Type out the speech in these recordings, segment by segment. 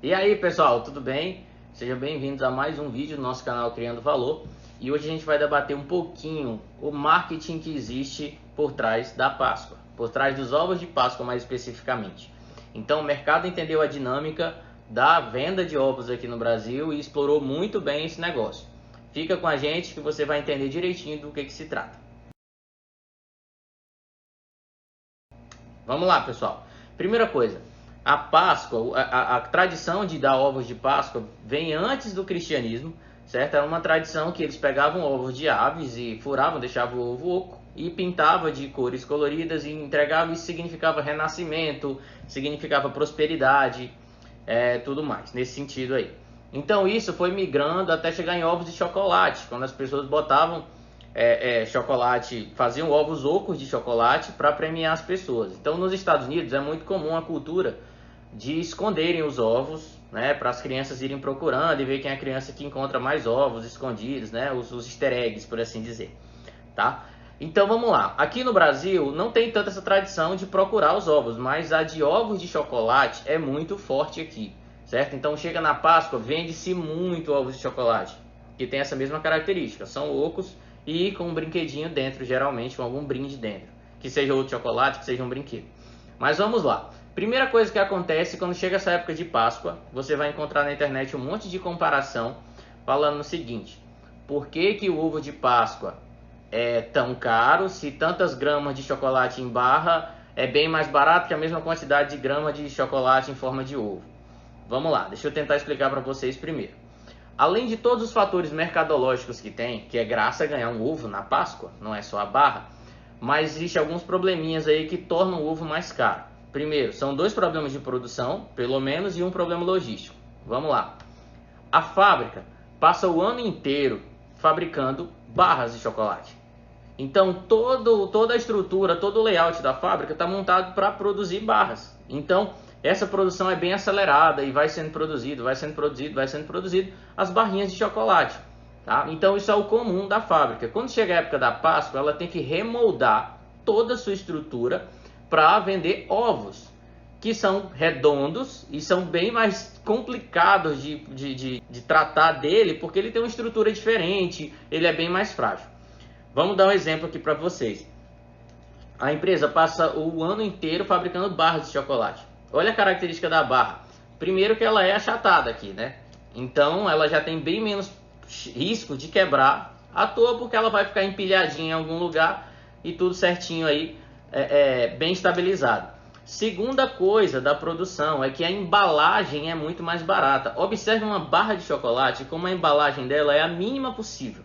E aí pessoal, tudo bem? Sejam bem-vindos a mais um vídeo do nosso canal Criando Valor. E hoje a gente vai debater um pouquinho o marketing que existe por trás da Páscoa, por trás dos ovos de Páscoa mais especificamente. Então o mercado entendeu a dinâmica da venda de ovos aqui no Brasil e explorou muito bem esse negócio. Fica com a gente que você vai entender direitinho do que se trata. Vamos lá, pessoal. Primeira coisa, a Páscoa, a tradição de dar ovos de Páscoa vem antes do cristianismo, certo? Era uma tradição que eles pegavam ovos de aves e furavam, deixavam o ovo oco e pintava de cores coloridas e entregava. Isso significava renascimento, significava prosperidade, tudo mais, nesse sentido aí. Então isso foi migrando até chegar em ovos de chocolate, quando as pessoas botavam chocolate, faziam ovos ocos de chocolate para premiar as pessoas. Então nos Estados Unidos é muito comum a cultura de esconderem os ovos, né, para as crianças irem procurando e ver quem é a criança que encontra mais ovos escondidos, né, os easter eggs, por assim dizer, tá? Então vamos lá, aqui no Brasil não tem tanta essa tradição de procurar os ovos, mas a de ovos de chocolate é muito forte aqui, certo? Então chega na Páscoa, vende-se muito ovos de chocolate, que tem essa mesma característica, são ocos e com um brinquedinho dentro, geralmente com algum brinde dentro, que seja outro chocolate, que seja um brinquedo. Mas vamos lá. Primeira coisa que acontece quando chega essa época de Páscoa, você vai encontrar na internet um monte de comparação falando o seguinte: por que o ovo de Páscoa é tão caro se tantas gramas de chocolate em barra é bem mais barato que a mesma quantidade de grama de chocolate em forma de ovo? Vamos lá, deixa eu tentar explicar para vocês primeiro. Além de todos os fatores mercadológicos que tem, que é graça ganhar um ovo na Páscoa, não é só a barra, mas existe alguns probleminhas aí que tornam o ovo mais caro. Primeiro, são dois problemas de produção, pelo menos, e um problema logístico. Vamos lá. A fábrica passa o ano inteiro fabricando barras de chocolate. Então, toda a estrutura, todo o layout da fábrica está montado para produzir barras. Então, essa produção é bem acelerada e vai sendo produzido as barrinhas de chocolate. Tá? Então, isso é o comum da fábrica. Quando chega a época da Páscoa, ela tem que remoldar toda a sua estrutura para vender ovos, que são redondos e são bem mais complicados de tratar dele, porque ele tem uma estrutura diferente, ele é bem mais frágil. Vamos dar um exemplo aqui para vocês. A empresa passa o ano inteiro fabricando barras de chocolate. Olha a característica da barra. Primeiro que ela é achatada aqui, né? Então ela já tem bem menos risco de quebrar à toa, porque ela vai ficar empilhadinha em algum lugar e tudo certinho aí, bem estabilizado. Segunda coisa da produção é que a embalagem é muito mais barata. Observe uma barra de chocolate, como a embalagem dela é a mínima possível.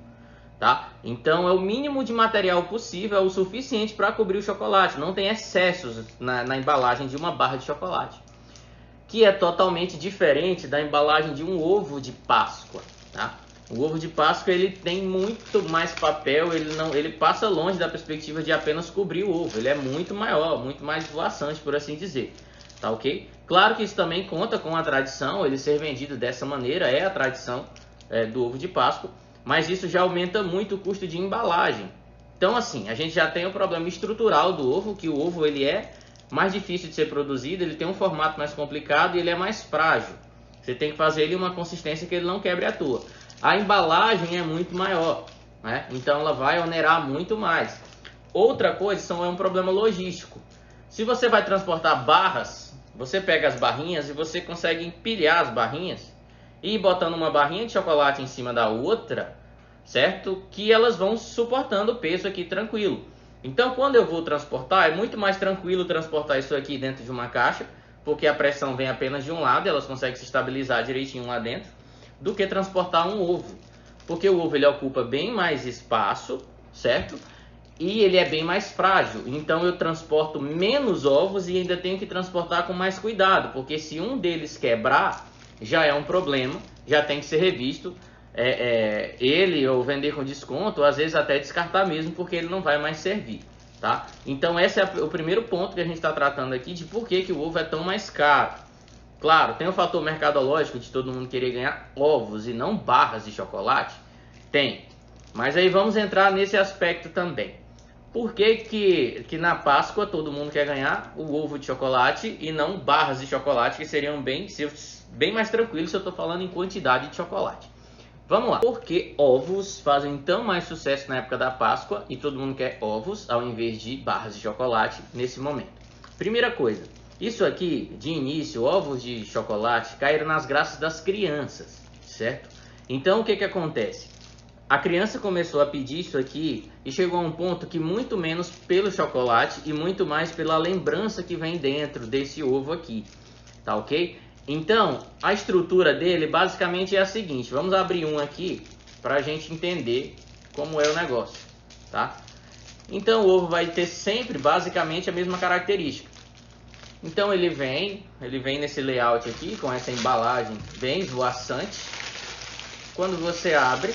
Tá? Então é o mínimo de material possível, é o suficiente para cobrir o chocolate. Não tem excessos na embalagem de uma barra de chocolate, que é totalmente diferente da embalagem de um ovo de Páscoa. Tá? O ovo de Páscoa ele tem muito mais papel, ele passa longe da perspectiva de apenas cobrir o ovo. Ele é muito maior, muito mais voaçante, por assim dizer. Tá, ok? Claro que isso também conta com a tradição, ele ser vendido dessa maneira é a tradição do ovo de Páscoa. Mas isso já aumenta muito o custo de embalagem. Então assim, a gente já tem o problema estrutural do ovo, que o ovo ele é mais difícil de ser produzido, ele tem um formato mais complicado e ele é mais frágil. Você tem que fazer ele uma consistência que ele não quebre à toa. A embalagem é muito maior, né? Então ela vai onerar muito mais. Outra coisa é um problema logístico. Se você vai transportar barras, você pega as barrinhas e você consegue empilhar as barrinhas e botando uma barrinha de chocolate em cima da outra, certo? Que elas vão suportando o peso aqui tranquilo. Então, quando eu vou transportar, é muito mais tranquilo transportar isso aqui dentro de uma caixa, porque a pressão vem apenas de um lado, elas conseguem se estabilizar direitinho lá dentro, do que transportar um ovo. Porque o ovo ele ocupa bem mais espaço, certo? E ele é bem mais frágil. Então eu transporto menos ovos e ainda tenho que transportar com mais cuidado, porque se um deles quebrar, já é um problema, já tem que ser revisto, ele ou vender com desconto, às vezes até descartar mesmo, porque ele não vai mais servir, tá? Então esse é o primeiro ponto que a gente está tratando aqui, de por que o ovo é tão mais caro. Claro, tem o fator mercadológico de todo mundo querer ganhar ovos e não barras de chocolate, tem, mas aí vamos entrar nesse aspecto também. Por que na Páscoa todo mundo quer ganhar o ovo de chocolate e não barras de chocolate, que seriam bem, se bem mais tranquilo se eu estou falando em quantidade de chocolate. Vamos lá. Por que ovos fazem tão mais sucesso na época da Páscoa e todo mundo quer ovos ao invés de barras de chocolate nesse momento? Primeira coisa, isso aqui, de início, ovos de chocolate caíram nas graças das crianças, certo? Então, o que que acontece? A criança começou a pedir isso aqui e chegou a um ponto que muito menos pelo chocolate e muito mais pela lembrança que vem dentro desse ovo aqui, tá ok? Então, a estrutura dele basicamente é a seguinte, vamos abrir um aqui para a gente entender como é o negócio, tá? Então, o ovo vai ter sempre basicamente a mesma característica. Então, ele vem nesse layout aqui, com essa embalagem bem esvoaçante. Quando você abre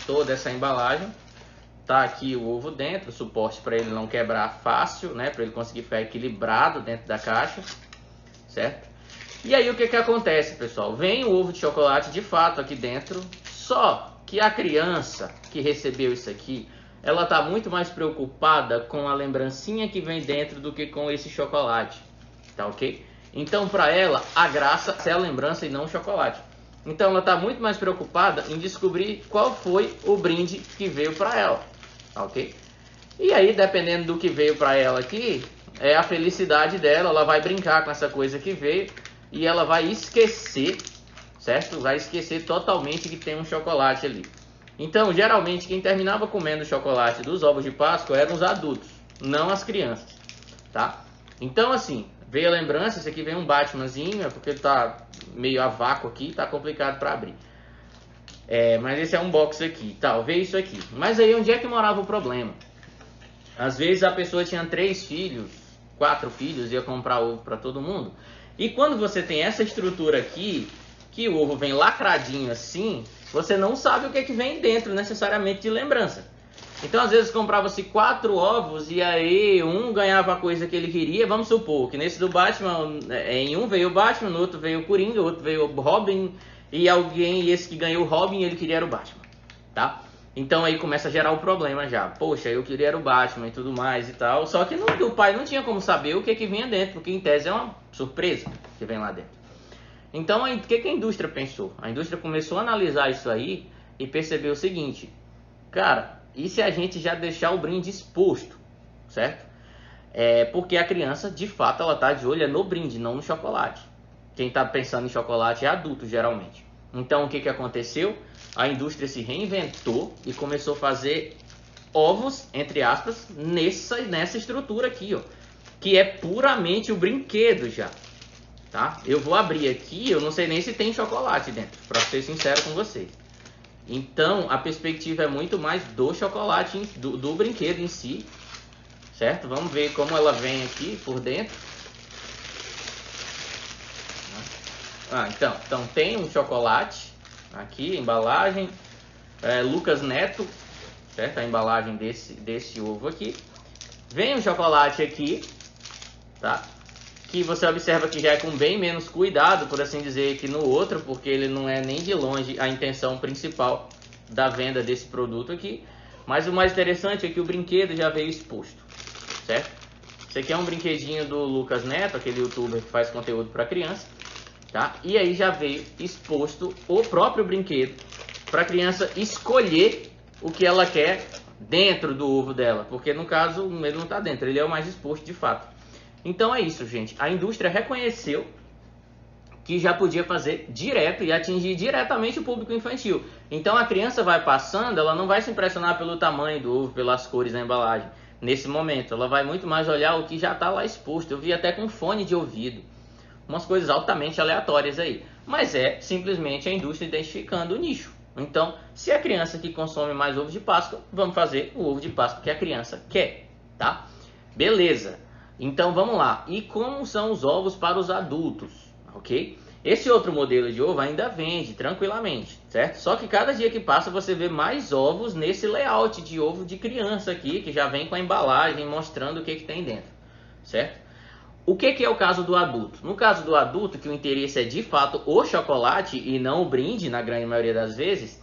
toda essa embalagem, tá aqui o ovo dentro, o suporte para ele não quebrar fácil, né? Para ele conseguir ficar equilibrado dentro da caixa, certo? E aí o que que acontece, pessoal? Vem o ovo de chocolate de fato aqui dentro, só que a criança que recebeu isso aqui, ela tá muito mais preocupada com a lembrancinha que vem dentro do que com esse chocolate, tá ok? Então para ela, a graça é a lembrança e não o chocolate. Então ela está muito mais preocupada em descobrir qual foi o brinde que veio para ela, ok? E aí, dependendo do que veio para ela aqui, é a felicidade dela, ela vai brincar com essa coisa que veio e ela vai esquecer, certo? Vai esquecer totalmente que tem um chocolate ali. Então, geralmente, quem terminava comendo o chocolate dos ovos de Páscoa eram os adultos, não as crianças, tá? Então, assim, veio a lembrança, esse aqui vem um Batmanzinho, é porque ele tá meio a vácuo aqui, tá complicado para abrir. Mas esse é um box aqui, tal, veio isso aqui. Mas aí onde é que morava o problema? Às vezes a pessoa tinha 3 filhos, 4 filhos, ia comprar ovo para todo mundo. E quando você tem essa estrutura aqui, que o ovo vem lacradinho assim, você não sabe o que é que vem dentro necessariamente de lembrança. Então, às vezes, comprava-se 4 ovos e aí um ganhava a coisa que ele queria. Vamos supor que nesse do Batman, em um veio o Batman, no outro veio o Coringa, no outro veio o Robin, e esse que ganhou o Robin, ele queria era o Batman, tá? Então aí começa a gerar o problema já. Poxa, eu queria era o Batman e tudo mais e tal. Só que o pai não tinha como saber o que que vinha dentro, porque em tese é uma surpresa que vem lá dentro. Então, o que a indústria pensou? A indústria começou a analisar isso aí e percebeu o seguinte, cara, e se a gente já deixar o brinde exposto, certo? Porque a criança, de fato, ela tá de olho no brinde, não no chocolate. Quem tá pensando em chocolate é adulto, geralmente. Então, o que aconteceu? A indústria se reinventou e começou a fazer ovos, entre aspas, nessa estrutura aqui, ó. Que é puramente o brinquedo já, tá? Eu vou abrir aqui, eu não sei nem se tem chocolate dentro, para ser sincero com vocês. Então, a perspectiva é muito mais do chocolate, do brinquedo em si, certo? Vamos ver como ela vem aqui por dentro. Então tem um chocolate aqui, embalagem, Lucas Neto, certo? A embalagem desse ovo aqui. Vem um chocolate aqui, tá? Que você observa que já é com bem menos cuidado, por assim dizer, que no outro, porque ele não é nem de longe a intenção principal da venda desse produto aqui. Mas o mais interessante é que o brinquedo já veio exposto, certo? Esse aqui é um brinquedinho do Lucas Neto, aquele youtuber que faz conteúdo para criança, tá? E aí já veio exposto o próprio brinquedo para a criança escolher o que ela quer dentro do ovo dela, porque no caso ele não está dentro, ele é o mais exposto de fato. Então é isso, gente. A indústria reconheceu que já podia fazer direto e atingir diretamente o público infantil. Então a criança vai passando, ela não vai se impressionar pelo tamanho do ovo, pelas cores da embalagem. Nesse momento, ela vai muito mais olhar o que já está lá exposto. Eu vi até com fone de ouvido. Umas coisas altamente aleatórias aí. Mas é simplesmente a indústria identificando o nicho. Então, se a criança que consome mais ovo de Páscoa, vamos fazer o ovo de Páscoa que a criança quer, tá? Beleza. Então vamos lá, e como são os ovos para os adultos, ok? Esse outro modelo de ovo ainda vende tranquilamente, certo? Só que cada dia que passa você vê mais ovos nesse layout de ovo de criança aqui, que já vem com a embalagem mostrando o que tem dentro, certo? O que é o caso do adulto? No caso do adulto, que o interesse é de fato o chocolate e não o brinde, na grande maioria das vezes,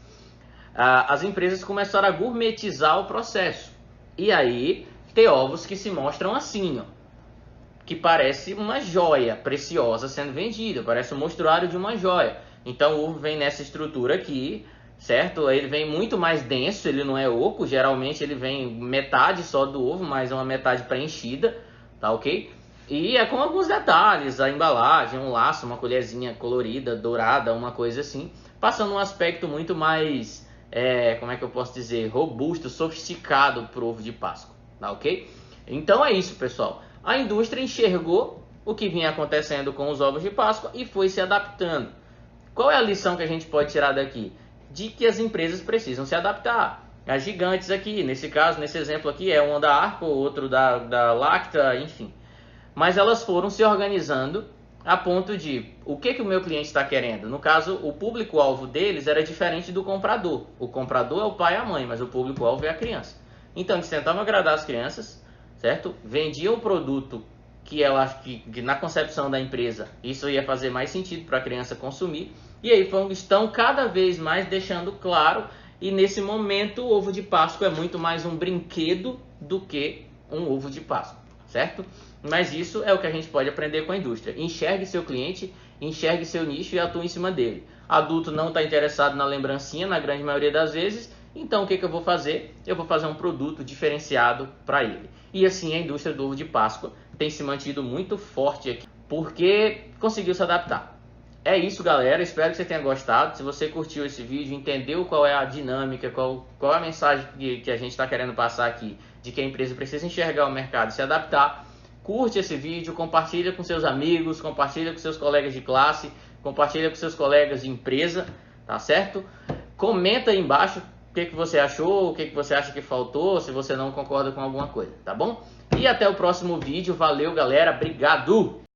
as empresas começaram a gourmetizar o processo. E aí, tem ovos que se mostram assim, ó. que parece uma joia preciosa sendo vendida, parece um mostruário de uma joia. Então o ovo vem nessa estrutura aqui, certo? Ele vem muito mais denso, ele não é oco, geralmente ele vem metade só do ovo, mas é uma metade preenchida, tá ok? E é com alguns detalhes, a embalagem, um laço, uma colherzinha colorida, dourada, uma coisa assim, passando um aspecto muito mais, como é que eu posso dizer, robusto, sofisticado para o ovo de Páscoa, tá ok? Então é isso, pessoal. A indústria enxergou o que vinha acontecendo com os ovos de Páscoa e foi se adaptando. Qual é a lição que a gente pode tirar daqui? De que as empresas precisam se adaptar. As gigantes aqui, nesse caso, nesse exemplo aqui, é uma da Arco, outro da Lacta, enfim. Mas elas foram se organizando a ponto de, o que o meu cliente está querendo? No caso, o público-alvo deles era diferente do comprador. O comprador é o pai e a mãe, mas o público-alvo é a criança. Então, eles tentavam agradar as crianças, certo? Vendiam o produto que eu acho que na concepção da empresa isso ia fazer mais sentido para a criança consumir. E aí estão cada vez mais deixando claro, e nesse momento o ovo de Páscoa é muito mais um brinquedo do que um ovo de Páscoa, certo? Mas isso é o que a gente pode aprender com a indústria. Enxergue seu cliente, enxergue seu nicho e atue em cima dele. Adulto não está interessado na lembrancinha, na grande maioria das vezes, então o que eu vou fazer? Eu vou fazer um produto diferenciado para ele. E assim a indústria do ovo de Páscoa tem se mantido muito forte aqui, porque conseguiu se adaptar. É isso, galera, espero que você tenha gostado. Se você curtiu esse vídeo, entendeu qual é a dinâmica, qual é a mensagem que a gente está querendo passar aqui, de que a empresa precisa enxergar o mercado e se adaptar, curte esse vídeo, compartilha com seus amigos, compartilha com seus colegas de classe, compartilha com seus colegas de empresa, tá certo? Comenta aí embaixo o que você achou, o que você acha que faltou, se você não concorda com alguma coisa, tá bom? E até o próximo vídeo, valeu galera, obrigado!